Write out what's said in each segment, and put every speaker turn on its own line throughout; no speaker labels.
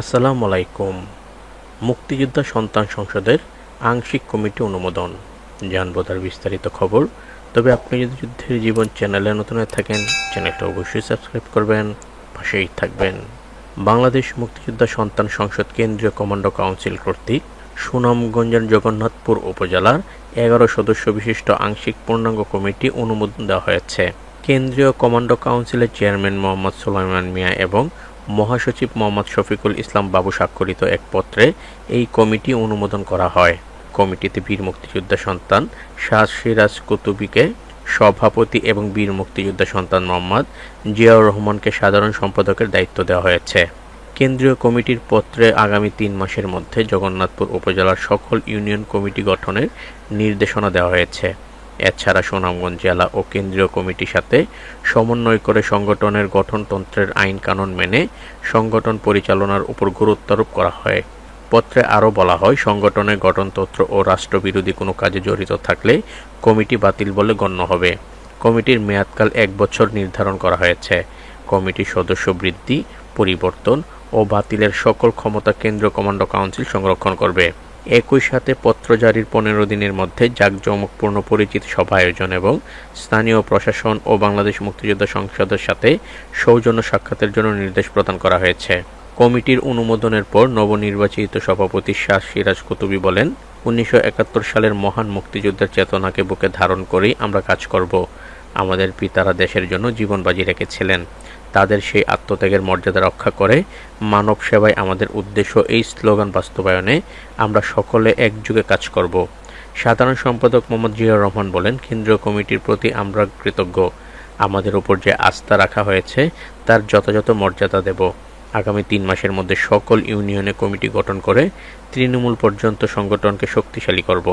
আসসালামু আলাইকুম। মুক্তিযোদ্ধা সন্তান সংসদের আংশিক কমিটি অনুমোদন, জানবো তার বিস্তারিত খবর। তবে আপনি যদি যুদ্ধের জীবন চ্যানেলে নতুন হয়ে থাকেন, চ্যানেলটা অবশ্যই সাবস্ক্রাইব করবেন, পাশেই থাকবেন। বাংলাদেশ মুক্তিযোদ্ধা সন্তান সংসদ কেন্দ্রীয় কমান্ডো কাউন্সিল কর্তৃক সুনামগঞ্জের জগন্নাথপুর উপজেলার 11 সদস্য বিশিষ্ট আংশিক পূর্ণাঙ্গ কমিটি অনুমোদন দেওয়া হয়েছে। কেন্দ্রীয় কমান্ডো কাউন্সিলের চেয়ারম্যান মোহাম্মদ সুলাইমান মিয়া এবং মহাসচিব মোহাম্মদ শফিকুল ইসলাম বাবু স্বাক্ষরিত এক পত্রে এই কমিটি অনুমোদন করা হয়। কমিটিতে বীর মুক্তিযোদ্ধা সন্তান শাহ সিরাজ কুতুবীকে সভাপতি এবং বীর মুক্তিযোদ্ধা সন্তান মোহাম্মদ জিয়াউর রহমানকে সাধারণ সম্পাদকের দায়িত্ব দেওয়া হয়েছে। কেন্দ্রীয় কমিটির পত্রে আগামী 3 মাসের মধ্যে জগন্নাথপুর উপজেলার সকল ইউনিয়ন কমিটি গঠনের নির্দেশনা দেওয়া হয়েছে। এছাড়া সুনামগঞ্জ জেলা ও কেন্দ্রীয় কমিটির সাথে সমন্বয় করে সংগঠনের গঠনতন্ত্রের আইন কানুন মেনে সংগঠন পরিচালনার উপর গুরুত্বারোপ করা হয়। পত্রে আরও বলা হয়, সংগঠনের গঠনতন্ত্র ও রাষ্ট্রবিরোধী কোনো কাজে জড়িত থাকলে কমিটি বাতিল বলে গণ্য হবে। কমিটির মেয়াদকাল 1 বছর নির্ধারণ করা হয়েছে। কমিটির সদস্য বৃদ্ধি, পরিবর্তন ও বাতিলের সকল ক্ষমতা কেন্দ্রীয় কমান্ডো কাউন্সিল সংরক্ষণ করবে। একই সাথে পত্র জারির 15 দিনের মধ্যে জাঁকজমকপূর্ণ পরিচিতি সভা আয়োজন এবং স্থানীয় প্রশাসন ও বাংলাদেশ মুক্তিযোদ্ধা সংসদের সাথে সৌজন্য সাক্ষাতের জন্য নির্দেশ প্রদান করা হয়েছে। কমিটির অনুমোদনের পর নবনির্বাচিত সভাপতি শাহ সিরাজ কুতুবী বলেন, 1971 সালের মহান মুক্তিযুদ্ধের চেতনাকে বুকে ধারণ করেই আমরা কাজ করব। আমাদের পিতারা দেশের জন্য জীবন বাজি রেখেছিলেন। তাদের সেই আত্মত্যাগের মর্যাদা রক্ষা করে মানব সেবায় আমাদের উদ্দেশ্য। এই স্লোগান বাস্তবায়নে আমরা সকলে একযোগে কাজ করব। সাধারণ সম্পাদক মোহাম্মদ জিয়াউর রহমান বলেন, কেন্দ্রীয় কমিটির প্রতি আমরা কৃতজ্ঞ। আমাদের উপর যে আস্থা রাখা হয়েছে তার যথাযথ মর্যাদা দেব। আগামী 3 মাসের মধ্যে সকল ইউনিয়নে কমিটি গঠন করে তৃণমূল পর্যন্ত সংগঠনকে শক্তিশালী করব।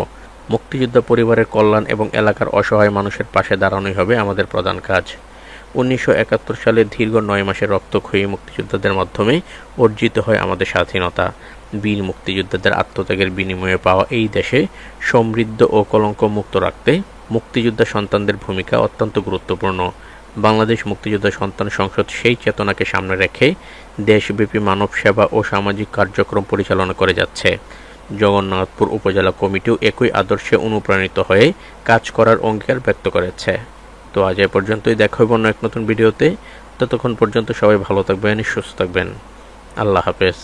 মুক্তিযোদ্ধা পরিবারের কল্যাণ এবং এলাকার অসহায় মানুষের পাশে দাঁড়ানোই হবে আমাদের প্রধান কাজ। 1971 সালে দীর্ঘ 9 মাসের রক্তক্ষয়ী মুক্তিযোদ্ধাদের মাধ্যমে অর্জিত হয় আমাদের স্বাধীনতা। বীর মুক্তিযোদ্ধাদের আত্মত্যাগের বিনিময়ে পাওয়া এই দেশে সমৃদ্ধ ও কলঙ্ক মুক্ত রাখতে মুক্তিযোদ্ধা সন্তানদের ভূমিকা অত্যন্ত গুরুত্বপূর্ণ। বাংলাদেশ মুক্তিযোদ্ধা সন্তান সংসদ সেই চেতনাকে সামনে রেখে দেশব্যাপী মানব সেবা ও সামাজিক কার্যক্রম পরিচালনা করে যাচ্ছে। জগন্নাথপুর উপজেলা কমিটিও একই আদর্শে অনুপ্রাণিত হয়ে কাজ করার অঙ্গীকার ব্যক্ত করেছে। তো আজ এ পর্যন্তই, দেখা হবে অন্য এক নতুন ভিডিওতে। ততক্ষণ পর্যন্ত সবাই ভালো থাকবেন, সুস্থ থাকবেন। আল্লাহ হাফেজ।